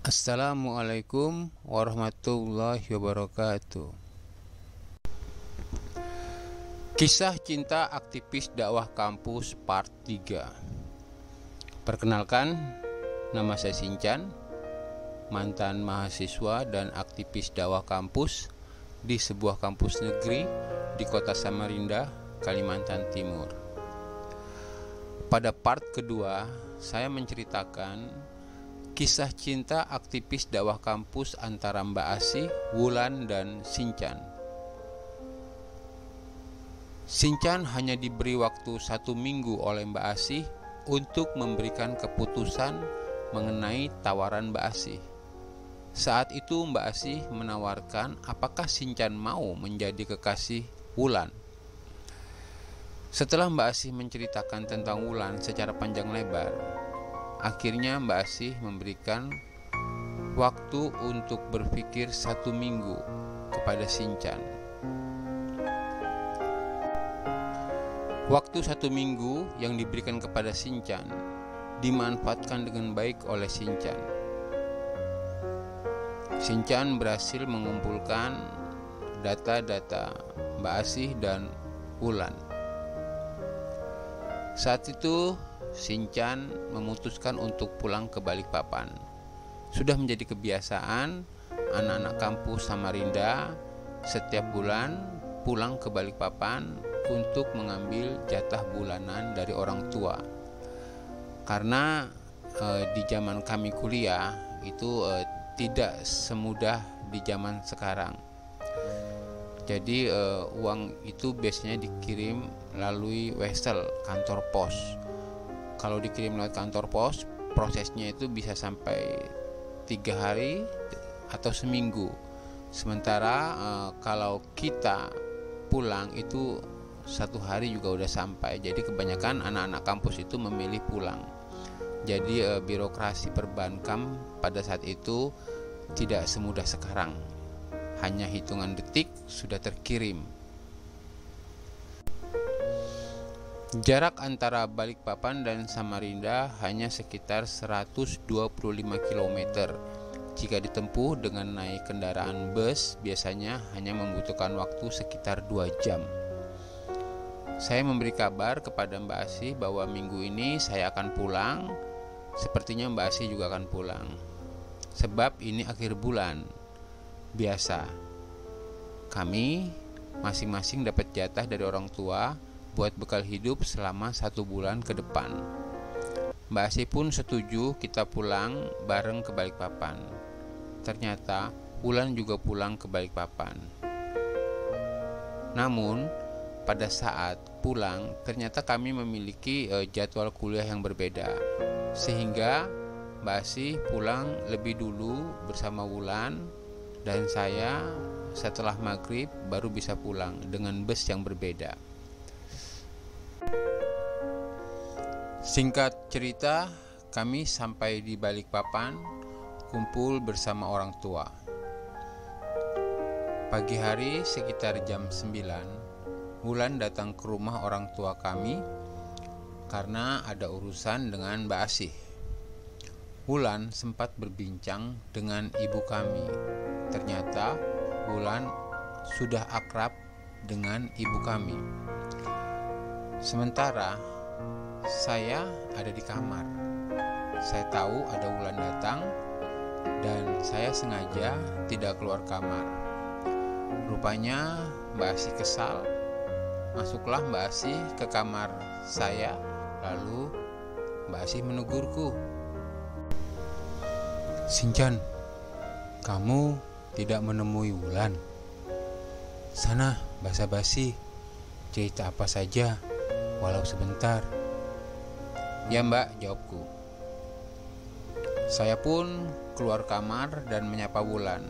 Assalamualaikum warahmatullahi wabarakatuh. Kisah cinta aktivis dakwah kampus part 3. Perkenalkan, nama saya Sinchan, mantan mahasiswa dan aktivis dakwah kampus di sebuah kampus negeri di kota Samarinda, Kalimantan Timur. Pada part kedua, saya menceritakan kisah cinta aktivis dakwah kampus antara Mbak Asih, Wulan, dan Sinchan. Sinchan hanya diberi waktu 1 minggu oleh Mbak Asih untuk memberikan keputusan mengenai tawaran Mbak Asih. Saat itu Mbak Asih menawarkan apakah Sinchan mau menjadi kekasih Wulan. Setelah Mbak Asih menceritakan tentang Wulan secara panjang lebar, akhirnya Mbak Asih memberikan waktu untuk berpikir 1 minggu kepada Sinchan. Waktu 1 minggu yang diberikan kepada Sinchan dimanfaatkan dengan baik oleh Sinchan. Sinchan berhasil mengumpulkan data-data Mbak Asih dan Wulan. Saat itu Sinchan memutuskan untuk pulang ke Balikpapan. Sudah menjadi kebiasaan anak-anak kampus Samarinda setiap bulan pulang ke Balikpapan untuk mengambil jatah bulanan dari orang tua. Karena di zaman kami kuliah itu tidak semudah di zaman sekarang. Jadi uang itu biasanya dikirim melalui wesel, kantor pos. Kalau dikirim lewat kantor pos, prosesnya itu bisa sampai 3 hari atau seminggu. Sementara kalau kita pulang itu 1 hari juga udah sampai. Jadi kebanyakan anak-anak kampus itu memilih pulang. Jadi birokrasi perbankan pada saat itu tidak semudah sekarang. Hanya hitungan detik sudah terkirim. Jarak antara Balikpapan dan Samarinda hanya sekitar 125 km. Jika ditempuh dengan naik kendaraan bus, biasanya hanya membutuhkan waktu sekitar 2 jam. Saya memberi kabar kepada Mbak Asih bahwa minggu ini saya akan pulang. Sepertinya Mbak Asih juga akan pulang. Sebab ini akhir bulan. Biasa, kami masing-masing dapat jatah dari orang tua buat bekal hidup selama 1 bulan ke depan. Mbak Asih pun setuju kita pulang bareng ke Balikpapan. Ternyata Wulan juga pulang ke Balikpapan. Namun pada saat pulang ternyata kami memiliki jadwal kuliah yang berbeda, sehingga Mbak Asih pulang lebih dulu bersama Wulan, dan saya setelah maghrib baru bisa pulang dengan bus yang berbeda. Singkat cerita, kami sampai di Balikpapan, kumpul bersama orang tua. Pagi hari sekitar jam 9, Wulan datang ke rumah orang tua kami karena ada urusan dengan Mbak Asih. Wulan sempat berbincang dengan ibu kami. Ternyata Wulan sudah akrab dengan ibu kami. Sementara saya ada di kamar. Saya tahu ada Wulan datang dan saya sengaja tidak keluar kamar. Rupanya Mbak Asih kesal. Masuklah Mbak Asih ke kamar saya, lalu Mbak Asih menegurku. "Sinchan, kamu tidak menemui Wulan. Sana basa-basi, cerita apa saja, walau sebentar." "Ya Mbak," jawabku. Saya pun keluar kamar dan menyapa Wulan.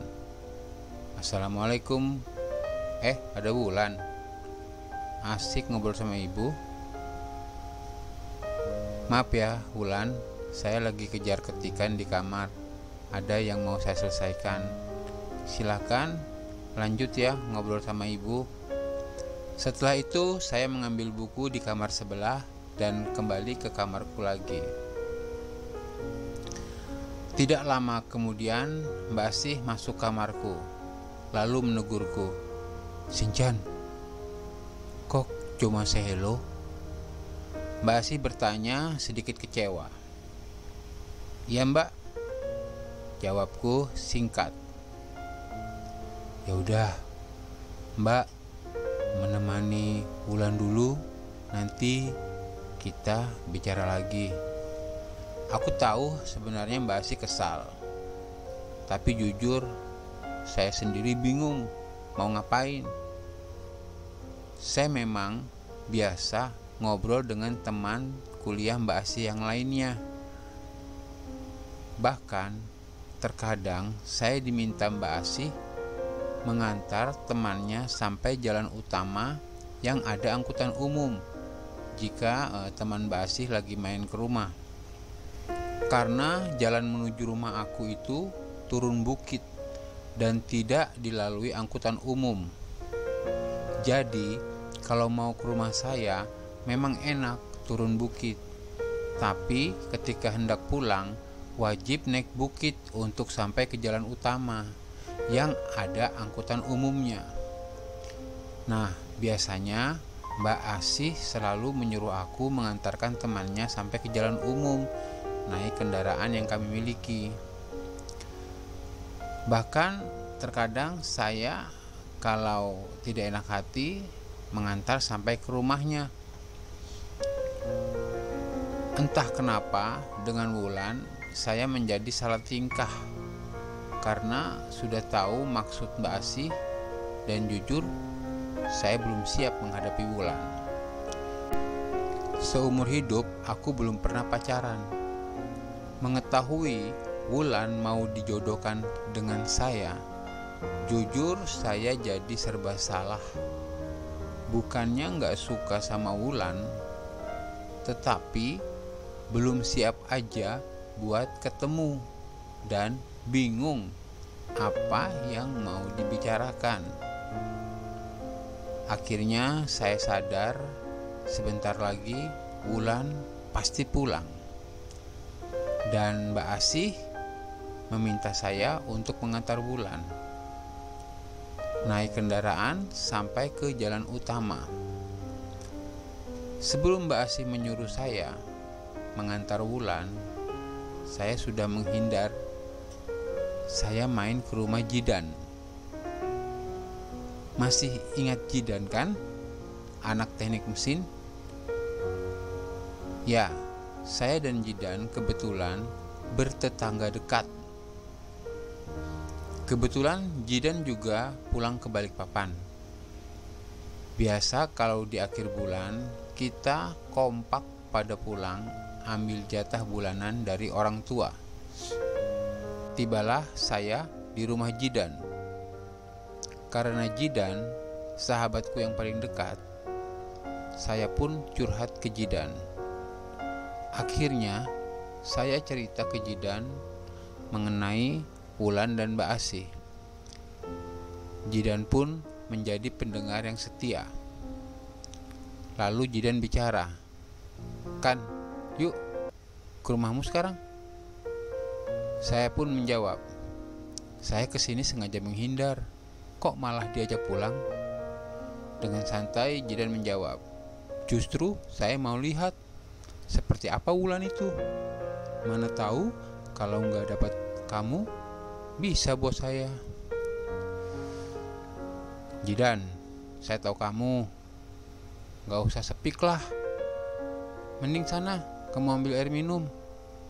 "Assalamualaikum." Ada Wulan. Asik ngobrol sama ibu. "Maaf ya Wulan, saya lagi kejar ketikan di kamar. Ada yang mau saya selesaikan. Silakan lanjut ya ngobrol sama ibu." Setelah itu saya mengambil buku di kamar sebelah dan kembali ke kamarku lagi. Tidak lama kemudian Mbak Asih masuk kamarku, lalu menegurku, "Sinchan, kok cuma say hello?" Mbak Asih bertanya sedikit kecewa. "Ya Mbak," jawabku singkat. "Ya udah, Mbak menemani Wulan dulu, nanti kita bicara lagi." Aku tahu sebenarnya Mbak Asih kesal, tapi jujur saya sendiri bingung mau ngapain. Saya memang biasa ngobrol dengan teman kuliah Mbak Asih yang lainnya. Bahkan terkadang saya diminta Mbak Asih mengantar temannya sampai jalan utama yang ada angkutan umum jika teman Mbak Asih lagi main ke rumah. Karena jalan menuju rumah aku itu turun bukit dan tidak dilalui angkutan umum. Jadi kalau mau ke rumah saya memang enak turun bukit. Tapi ketika hendak pulang wajib naik bukit untuk sampai ke jalan utama yang ada angkutan umumnya. Nah, biasanya Mbak Asih selalu menyuruh aku mengantarkan temannya sampai ke jalan umum naik kendaraan yang kami miliki. Bahkan terkadang saya kalau tidak enak hati mengantar sampai ke rumahnya. Entah kenapa dengan Wulan saya menjadi salah tingkah karena sudah tahu maksud Mbak Asih, dan jujur saya belum siap menghadapi Wulan. Seumur hidup aku belum pernah pacaran. Mengetahui Wulan mau dijodohkan dengan saya, jujur saya jadi serba salah. Bukannya gak suka sama Wulan, tetapi belum siap aja buat ketemu dan bingung apa yang mau dibicarakan. Akhirnya saya sadar sebentar lagi Wulan pasti pulang. Dan Mbak Asih meminta saya untuk mengantar Wulan naik kendaraan sampai ke jalan utama. Sebelum Mbak Asih menyuruh saya mengantar Wulan, saya sudah menghindar. Saya main ke rumah Jidan. Masih ingat Jidan kan? Anak teknik mesin? Ya, saya dan Jidan kebetulan bertetangga dekat. Kebetulan Jidan juga pulang ke Balikpapan. Biasa kalau di akhir bulan kita kompak pada pulang ambil jatah bulanan dari orang tua. Tibalah saya di rumah Jidan. Karena Jidan sahabatku yang paling dekat, saya pun curhat ke Jidan. Akhirnya saya cerita ke Jidan mengenai Wulan dan Mbak Asih. Jidan pun menjadi pendengar yang setia. Lalu Jidan bicara, "Kan, yuk ke rumahmu sekarang." Saya pun menjawab, "Saya kesini sengaja menghindar, kok malah diajak pulang?" Dengan santai Jidan menjawab, "Justru saya mau lihat seperti apa Wulan itu. Mana tahu kalau nggak dapat kamu, bisa buat saya." "Jidan, saya tahu kamu. Nggak usah sepik lah. Mending sana kamu ambil air minum.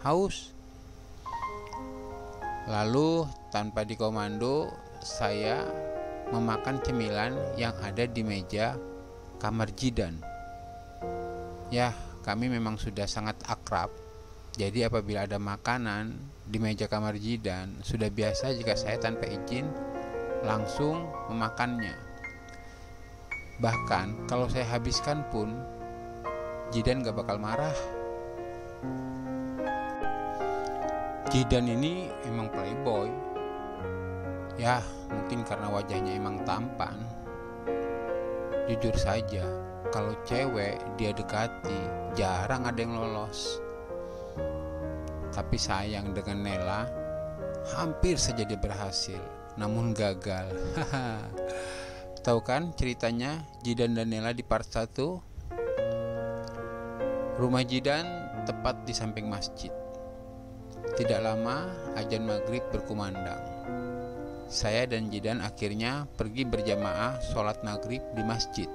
Haus." Lalu tanpa dikomando saya memakan cemilan yang ada di meja kamar Jidan. Ya, kami memang sudah sangat akrab. Jadi apabila ada makanan di meja kamar Jidan, sudah biasa jika saya tanpa izin langsung memakannya. Bahkan kalau saya habiskan pun Jidan gak bakal marah. Jidan ini emang playboy. Ya, mungkin karena wajahnya emang tampan. Jujur saja, kalau cewek dia dekati jarang ada yang lolos. Tapi sayang dengan Nela, Hampir saja dia berhasil, namun gagal. Tahu kan ceritanya Jidan dan Nela di part 1? Rumah Jidan tepat di samping masjid. Tidak lama azan maghrib berkumandang. Saya dan Jidan akhirnya pergi berjamaah sholat maghrib di masjid.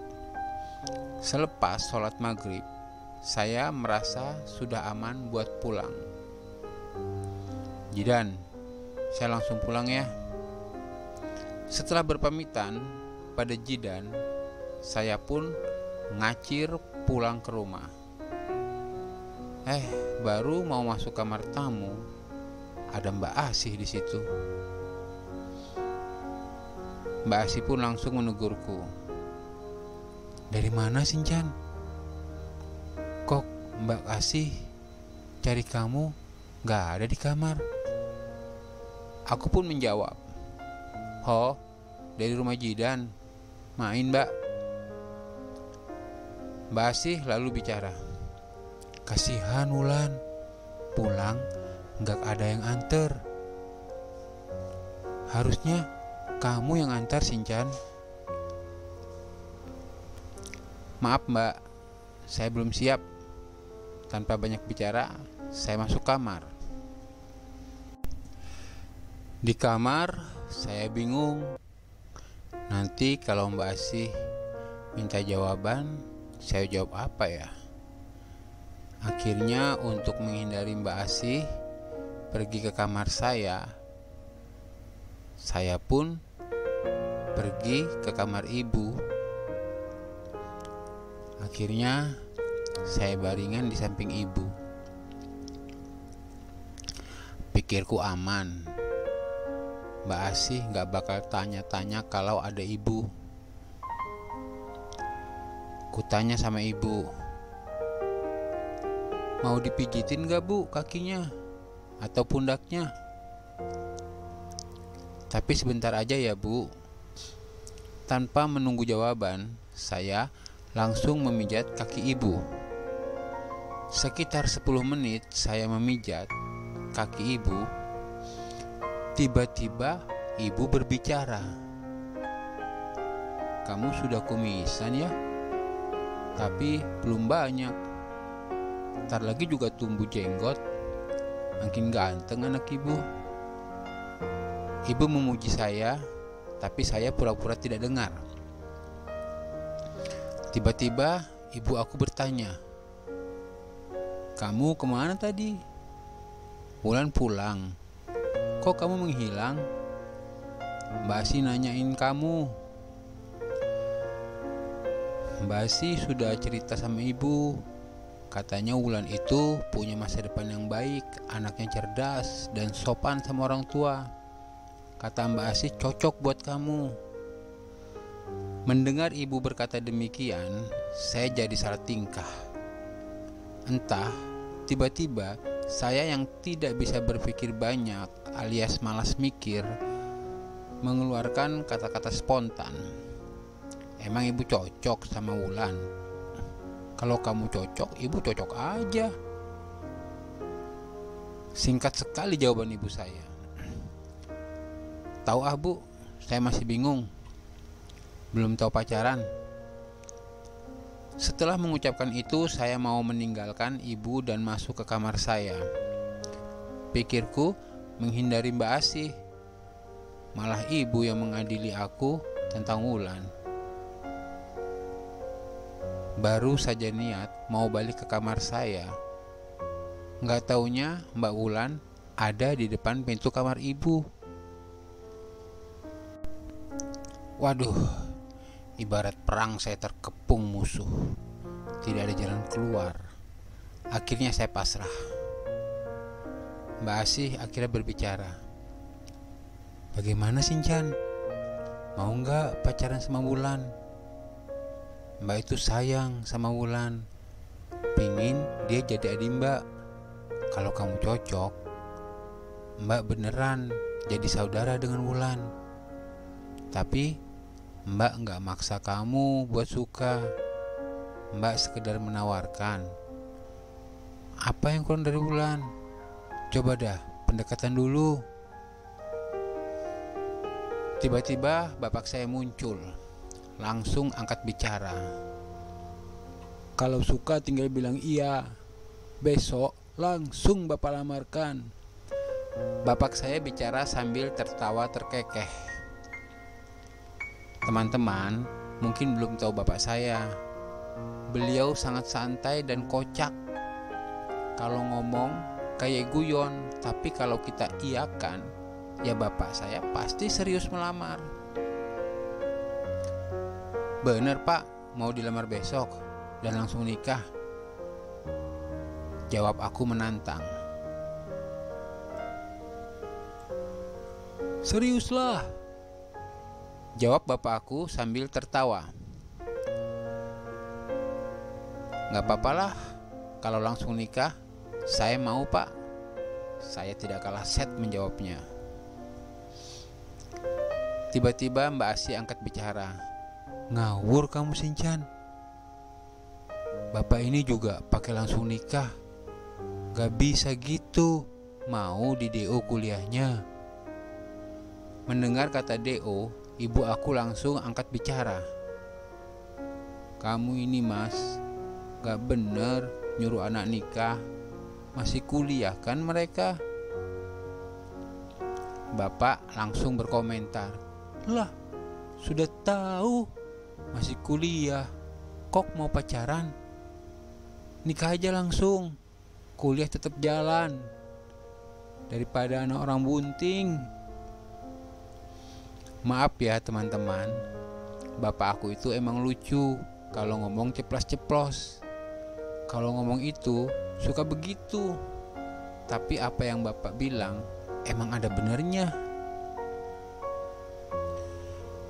Selepas sholat maghrib, saya merasa sudah aman buat pulang. Jidan, saya langsung pulang ya. Setelah berpamitan pada Jidan, saya pun ngacir pulang ke rumah. Baru mau masuk kamar tamu, ada Mbak Asih di situ. Mbak Asih pun langsung menegurku. Dari mana Sinchan? Kok Mbak Asih cari kamu gak ada di kamar? Aku pun menjawab, "Oh, dari rumah Jidan, main Mbak." Mbak Asih lalu bicara, "Kasihan Wulan, pulang gak ada yang anter. Harusnya kamu yang antar Sinchan." "Maaf Mbak, saya belum siap." Tanpa banyak bicara, saya masuk kamar. Di kamar, saya bingung. Nanti kalau Mbak Asih minta jawaban, saya jawab apa ya? Akhirnya untuk menghindari Mbak Asih pergi ke kamar saya pun pergi ke kamar ibu. Akhirnya saya baringan di samping ibu. Pikirku aman. Mbak Asih gak bakal tanya-tanya kalau ada ibu. Kutanya sama ibu, "Mau dipijitin gak Bu kakinya atau pundaknya?" "Tapi sebentar aja ya Bu." Tanpa menunggu jawaban, saya langsung memijat kaki ibu. Sekitar 10 menit saya memijat kaki ibu. Tiba-tiba ibu berbicara, "Kamu sudah kumisan ya? Tapi belum banyak. Ntar lagi juga tumbuh jenggot. Makin ganteng anak ibu." Ibu memuji saya, tapi saya pura-pura tidak dengar. Tiba-tiba ibu aku bertanya, "Kamu kemana tadi? Wulan pulang. Kok kamu menghilang? Mbak Asih nanyain kamu." Mbak Asih sudah cerita sama ibu. Katanya Wulan itu punya masa depan yang baik, anaknya cerdas dan sopan sama orang tua. Kata Mbak Asih cocok buat kamu. Mendengar ibu berkata demikian, saya jadi salah tingkah. Entah, tiba-tiba saya yang tidak bisa berpikir banyak alias malas mikir mengeluarkan kata-kata spontan. "Emang ibu cocok sama Wulan? Kalau kamu cocok, ibu cocok aja." Singkat sekali jawaban ibu saya. "Tahu Bu, saya masih bingung. Belum tahu pacaran." Setelah mengucapkan itu, saya mau meninggalkan ibu dan masuk ke kamar saya. Pikirku menghindari Mbak Asih. Malah ibu yang mengadili aku tentang Wulan. Baru saja niat mau balik ke kamar saya, gak taunya Mbak Wulan ada di depan pintu kamar ibu. Waduh, ibarat perang saya terkepung musuh. Tidak ada jalan keluar. Akhirnya saya pasrah. Mbak Asih akhirnya berbicara, "Bagaimana Sinchan? Mau gak pacaran sama Wulan? Mbak itu sayang sama Wulan. Pingin dia jadi adik Mbak. Kalau kamu cocok, Mbak beneran jadi saudara dengan Wulan. Tapi Mbak gak maksa kamu buat suka. Mbak sekedar menawarkan. Apa yang kurang dari Wulan? Coba dah pendekatan dulu. Tiba-tiba bapak saya muncul, langsung angkat bicara. Kalau suka tinggal bilang iya. Besok langsung bapak lamarkan. Bapak saya bicara sambil tertawa terkekeh. Teman-teman mungkin belum tahu bapak saya. Beliau sangat santai dan kocak. Kalau ngomong kayak guyon, tapi kalau kita iyakan, ya bapak saya pasti serius melamar. Bener pak, mau dilamar besok dan langsung nikah? Jawab aku menantang. Seriuslah, Jawab bapak aku sambil tertawa. Gak papalah kalau langsung nikah, saya mau pak. Saya tidak kalah set menjawabnya. Tiba-tiba Mbak Asi angkat bicara. ngawur kamu Sinchan. Bapak ini juga pakai langsung nikah. Gak bisa gitu, mau di DO kuliahnya. Mendengar kata DO, ibu aku langsung angkat bicara. Kamu ini mas, gak bener nyuruh anak nikah. Masih kuliah kan mereka? Bapak langsung berkomentar. Lah, sudah tahu masih kuliah, kok mau pacaran? Nikah aja langsung, kuliah tetap jalan. Daripada anak orang bunting. Maaf ya teman-teman, bapak aku itu emang lucu. Kalau ngomong ceplos-ceplos, kalau ngomong itu suka begitu. Tapi apa yang bapak bilang emang ada benernya.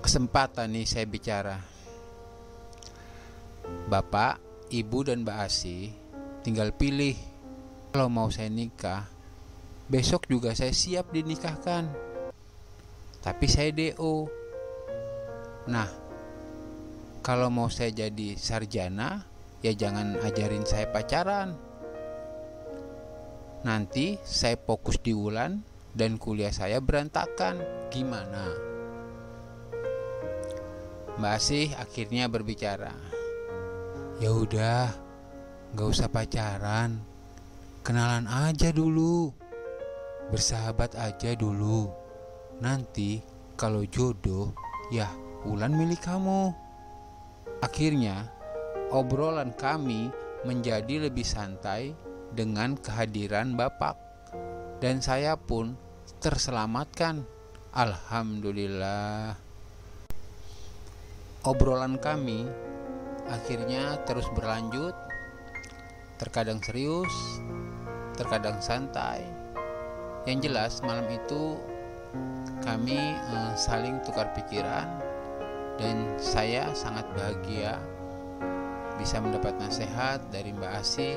Kesempatan nih saya bicara. Bapak, ibu dan Mbak Asi tinggal pilih. Kalau mau saya nikah, besok juga saya siap dinikahkan. Tapi saya DO. Nah, kalau mau saya jadi sarjana, ya jangan ajarin saya pacaran. Nanti saya fokus di ULAN dan kuliah saya berantakan. Gimana? Mbak Asih akhirnya berbicara. Ya udah, gak usah pacaran. Kenalan aja dulu. Bersahabat aja dulu. Nanti kalau jodoh, ya ULAN milik kamu. Akhirnya obrolan kami menjadi lebih santai dengan kehadiran bapak. Dan saya pun terselamatkan. Alhamdulillah. Obrolan kami akhirnya terus berlanjut. Terkadang serius, terkadang santai. Yang jelas malam itu kami saling tukar pikiran. Dan saya sangat bahagia bisa mendapat nasihat dari Mbak Asi,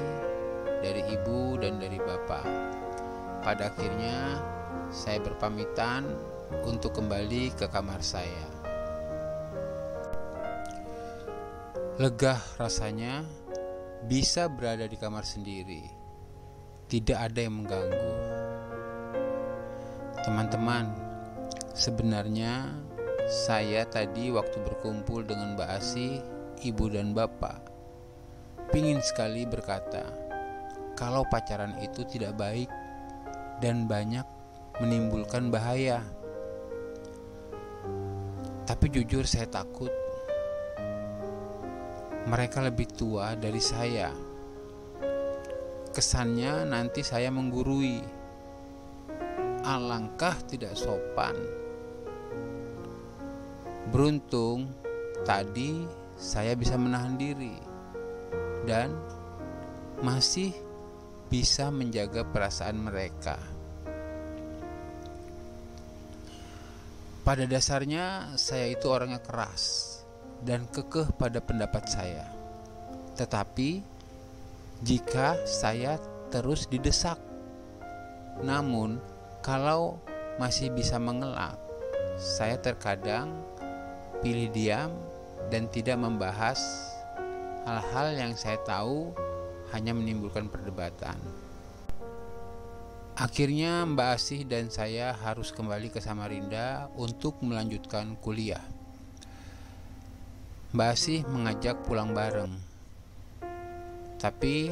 dari ibu dan dari bapak. Pada akhirnya saya berpamitan untuk kembali ke kamar saya. Lega rasanya bisa berada di kamar sendiri. Tidak ada yang mengganggu. Teman-teman, sebenarnya saya tadi waktu berkumpul dengan Mbak Asi, ibu dan bapak, pingin sekali berkata, kalau pacaran itu tidak baik dan banyak menimbulkan bahaya. Tapi jujur saya takut. Mereka lebih tua dari saya. Kesannya nanti saya menggurui. Alangkah tidak sopan. Beruntung tadi saya bisa menahan diri dan masih bisa menjaga perasaan mereka. Pada dasarnya saya itu orangnya keras dan kekeh pada pendapat saya. Tetapi jika saya terus didesak, namun kalau masih bisa mengelak, saya terkadang pilih diam dan tidak membahas hal-hal yang saya tahu hanya menimbulkan perdebatan. Akhirnya Mbak Asih dan saya harus kembali ke Samarinda untuk melanjutkan kuliah. Mbak Asih mengajak pulang bareng, tapi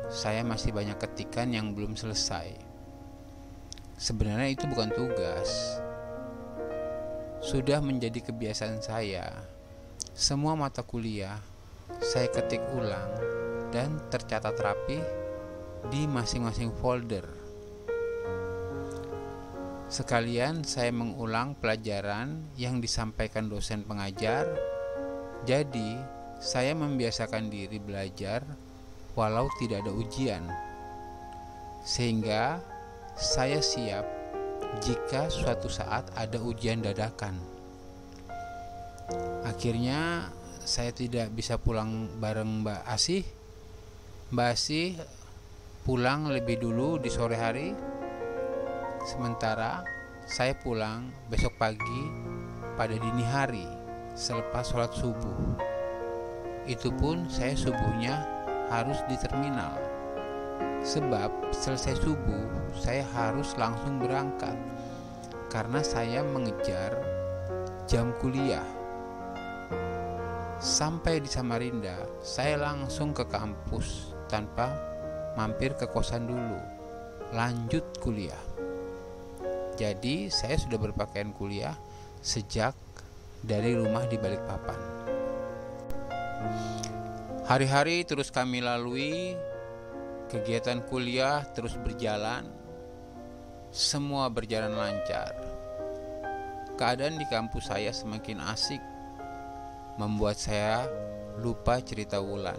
saya masih banyak ketikan yang belum selesai. Sebenarnya itu bukan tugas. Sudah menjadi kebiasaan saya. Semua mata kuliah saya ketik ulang dan tercatat rapi di masing-masing folder. Sekalian saya mengulang pelajaran yang disampaikan dosen pengajar. Jadi, saya membiasakan diri belajar walau tidak ada ujian. Sehingga saya siap jika suatu saat ada ujian dadakan. Akhirnya saya tidak bisa pulang bareng Mbak Asih. Mbak Asih pulang lebih dulu di sore hari, sementara saya pulang besok pagi pada dini hari selepas sholat subuh. Itu pun saya subuhnya harus di terminal, sebab selesai subuh saya harus langsung berangkat karena saya mengejar jam kuliah. Sampai di Samarinda, saya langsung ke kampus tanpa mampir ke kosan dulu, lanjut kuliah. Jadi saya sudah berpakaian kuliah sejak dari rumah di Balikpapan. Hari-hari terus kami lalui, kegiatan kuliah terus berjalan, semua berjalan lancar. Keadaan di kampus saya semakin asik, membuat saya lupa cerita Wulan.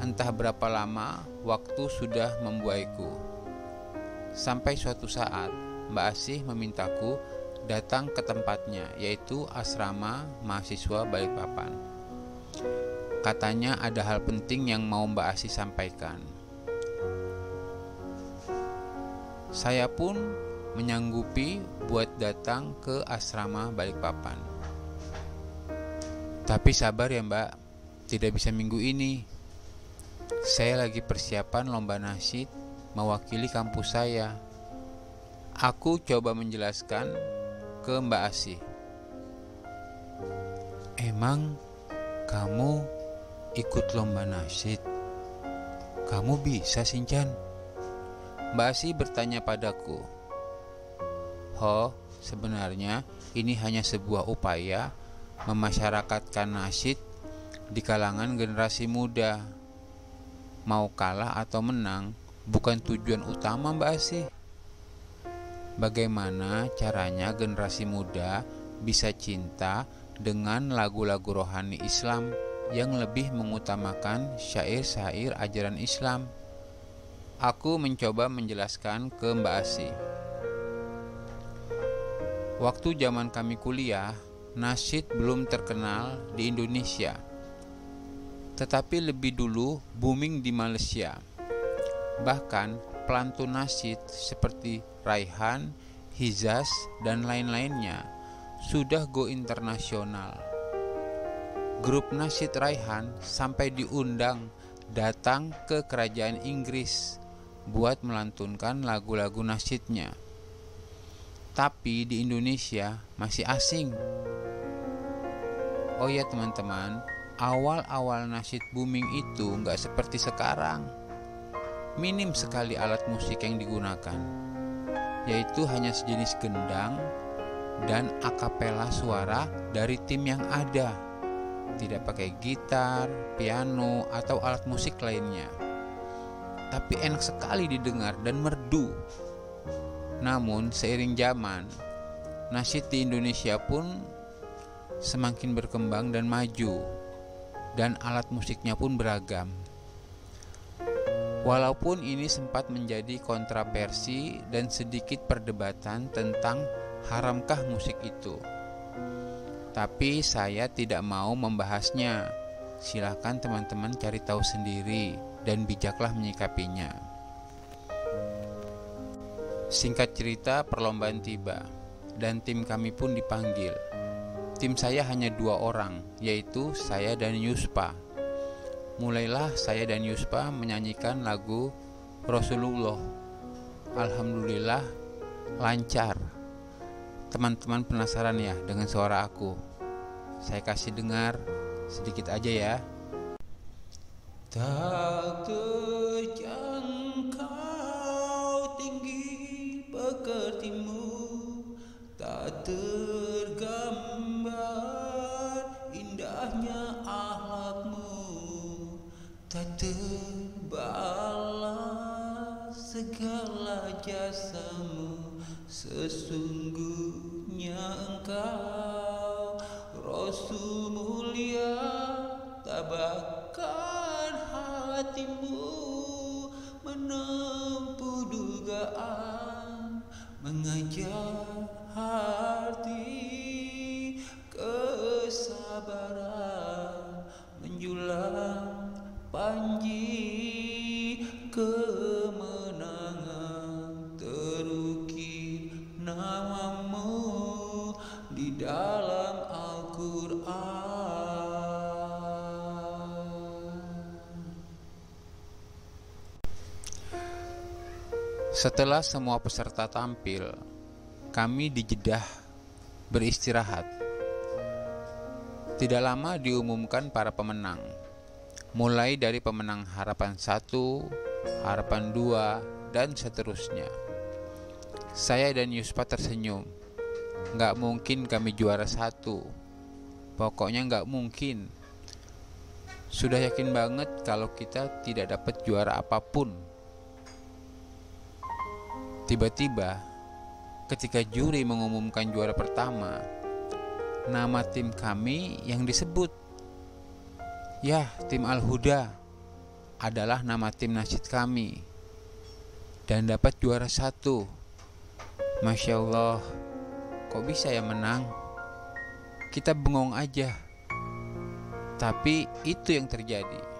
Entah berapa lama waktu sudah membuaiku. Sampai suatu saat Mbak Asih memintaku datang ke tempatnya, yaitu asrama mahasiswa Balikpapan. Katanya ada hal penting yang mau Mbak Asih sampaikan. Saya pun menyanggupi buat datang ke asrama Balikpapan. Tapi sabar ya Mbak, tidak bisa minggu ini. Saya lagi persiapan lomba nasyid mewakili kampus saya. Aku coba menjelaskan ke Mbak Asih. Emang kamu ikut lomba nasyid? Kamu bisa, Sincan? Mbak Asih bertanya padaku. Sebenarnya ini hanya sebuah upaya memasyarakatkan nasyid di kalangan generasi muda. Mau kalah atau menang bukan tujuan utama Mbak Asih. Bagaimana caranya generasi muda bisa cinta dengan lagu-lagu rohani Islam yang lebih mengutamakan syair-syair ajaran Islam? Aku mencoba menjelaskan ke Mbak Asih. Waktu zaman kami kuliah, nasyid belum terkenal di Indonesia, tetapi lebih dulu booming di Malaysia. Bahkan pelantun nasyid seperti Raihan, Hizaz, dan lain-lainnya sudah go internasional. Grup nasyid Raihan sampai diundang datang ke kerajaan Inggris buat melantunkan lagu-lagu nasyidnya. Tapi di Indonesia masih asing. Oh ya teman-teman, awal-awal nasyid booming itu nggak seperti sekarang. Minim sekali alat musik yang digunakan, yaitu hanya sejenis gendang dan akapela suara dari tim yang ada. Tidak pakai gitar, piano, atau alat musik lainnya. Tapi enak sekali didengar dan merdu. Namun seiring zaman, nasyid di Indonesia pun semakin berkembang dan maju, dan alat musiknya pun beragam. Walaupun ini sempat menjadi kontroversi dan sedikit perdebatan tentang haramkah musik itu, tapi saya tidak mau membahasnya. Silakan teman-teman cari tahu sendiri dan bijaklah menyikapinya. Singkat cerita, perlombaan tiba dan tim kami pun dipanggil. Tim saya hanya 2 orang, yaitu saya dan Yuspa. Mulailah saya dan Yuspa menyanyikan lagu Rasulullah alhamdulillah lancar. Teman-teman penasaran ya dengan suara aku? Saya kasih dengar sedikit aja ya. Tak terjangkau tinggi pekertimu, tak tergambar indahnya akhlakmu, tak terbalas segala jasamu. Sesungguhnya engkau Rasul mulia, tabahkan hatimu menempuh dugaan, mengajar hati kesabaran, menjulang panji kemenangan, terukir namamu di dalam Al-Quran. Setelah semua peserta tampil, kami dijedah beristirahat. Tidak lama diumumkan para pemenang, mulai dari pemenang harapan 1, harapan 2, dan seterusnya. Saya dan Yuspa tersenyum. Gak mungkin kami juara 1. Pokoknya gak mungkin. Sudah yakin banget kalau kita tidak dapat juara apapun. Tiba-tiba, ketika juri mengumumkan juara pertama, nama tim kami yang disebut. Ya, tim Al-Huda adalah nama tim nasyid kami dan dapat juara 1. Masya Allah, kok bisa ya menang? Kita bengong aja. Tapi itu yang terjadi.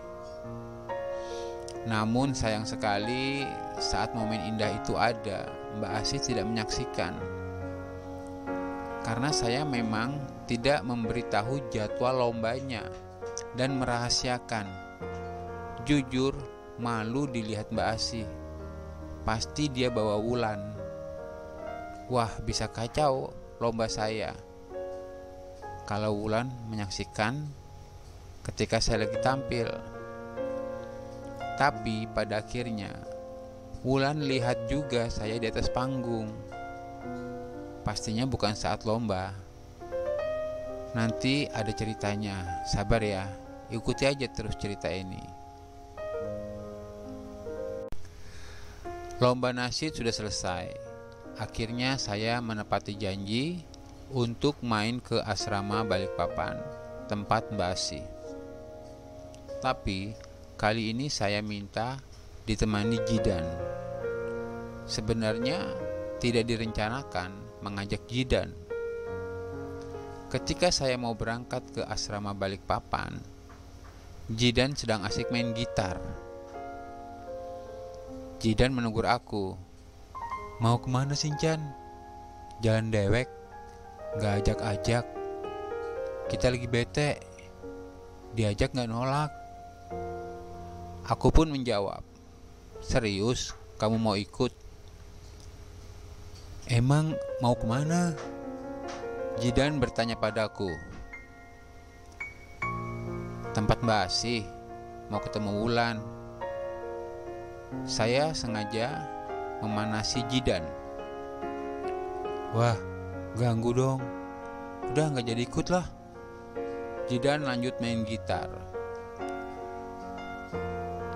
Namun sayang sekali saat momen indah itu ada, Mbak Asih tidak menyaksikan. Karena saya memang tidak memberitahu jadwal lombanya dan merahasiakan. Jujur, malu dilihat Mbak Asih. Pasti dia bawa Wulan. Wah, bisa kacau lomba saya kalau Wulan menyaksikan ketika saya lagi tampil. Tapi pada akhirnya Wulan lihat juga saya di atas panggung. Pastinya bukan saat lomba. Nanti ada ceritanya, sabar ya, ikuti aja terus cerita ini. Lomba nasyid sudah selesai. Akhirnya saya menepati janji untuk main ke asrama Balikpapan, tempat Mbak Asih. Tapi kali ini saya minta ditemani Jidan. Sebenarnya tidak direncanakan mengajak Jidan. Ketika saya mau berangkat ke asrama Balikpapan, Jidan sedang asik main gitar. Jidan menegur aku. Mau kemana Sinchan? Jalan dewek, gak ajak-ajak. Kita lagi bete, diajak gak nolak. Aku pun menjawab, serius kamu mau ikut? Emang mau kemana? Jidan bertanya padaku. Tempat Mbak Asih, mau ketemu Wulan. Saya sengaja memanasi Jidan. Wah, ganggu dong. Udah gak jadi ikut lah. Jidan lanjut main gitar.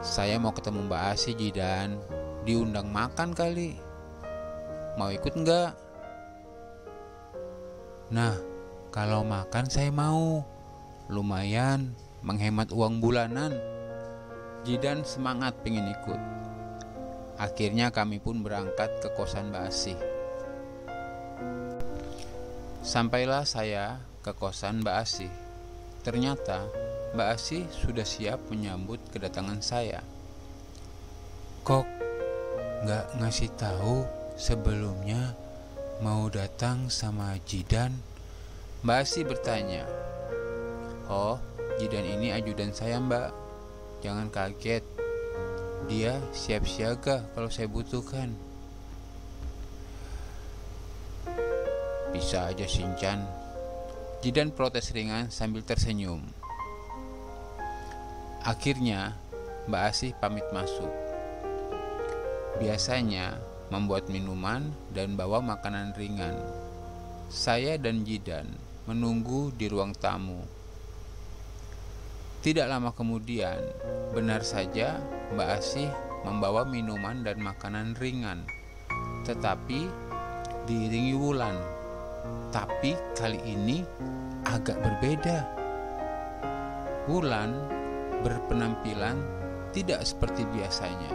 Saya mau ketemu Mbak Asih, Jidan. Diundang makan kali. Mau ikut enggak? Nah, kalau makan saya mau. Lumayan menghemat uang bulanan. Jidan semangat pengen ikut. Akhirnya kami pun berangkat ke kosan Mbak Asih. Sampailah saya ke kosan Mbak Asih. Ternyata Mbak Asih sudah siap menyambut kedatangan saya. Kok gak ngasih tahu sebelumnya mau datang sama Jidan? Mbak Asih bertanya. Oh, Jidan ini ajudan saya Mbak. Jangan kaget. Dia siap siaga kalau saya butuhkan. Bisa aja Shinchan. Jidan protes ringan sambil tersenyum. Akhirnya Mbak Asih pamit masuk. Biasanya membuat minuman dan bawa makanan ringan. Saya dan Jidan menunggu di ruang tamu. Tidak lama kemudian, benar saja Mbak Asih membawa minuman dan makanan ringan, tetapi diiringi Wulan. Tapi kali ini agak berbeda. Wulan berpenampilan tidak seperti biasanya.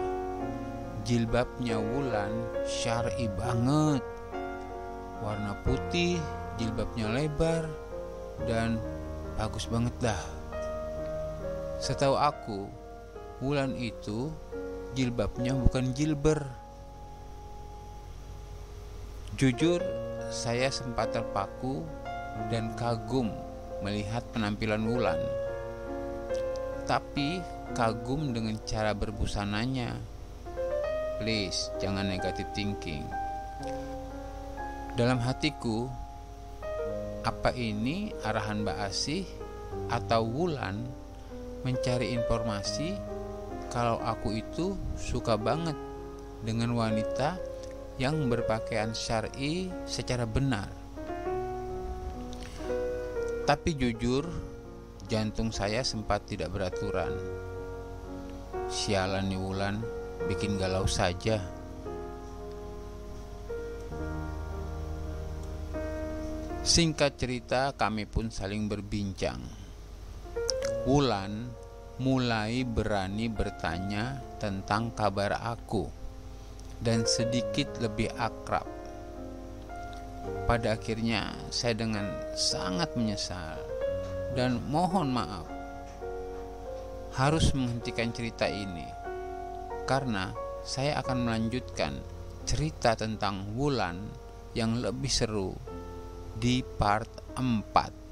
Jilbabnya Wulan syar'i banget. Warna putih, jilbabnya lebar, dan bagus banget dah. Setahu aku, Wulan itu jilbabnya bukan jilber. Jujur, saya sempat terpaku dan kagum melihat penampilan Wulan. Tapi kagum dengan cara berbusananya. Please, jangan negative thinking. Dalam hatiku, apa ini arahan Mbak Asih atau Wulan mencari informasi kalau aku itu suka banget dengan wanita yang berpakaian syar'i secara benar. Tapi jujur, jantung saya sempat tidak beraturan. Sialan nih Wulan, bikin galau saja. Singkat cerita, kami pun saling berbincang. Wulan mulai berani bertanya tentang kabar aku dan sedikit lebih akrab. Pada akhirnya saya dengan sangat menyesal dan mohon maaf harus menghentikan cerita ini, karena saya akan melanjutkan cerita tentang Wulan yang lebih seru di part 4.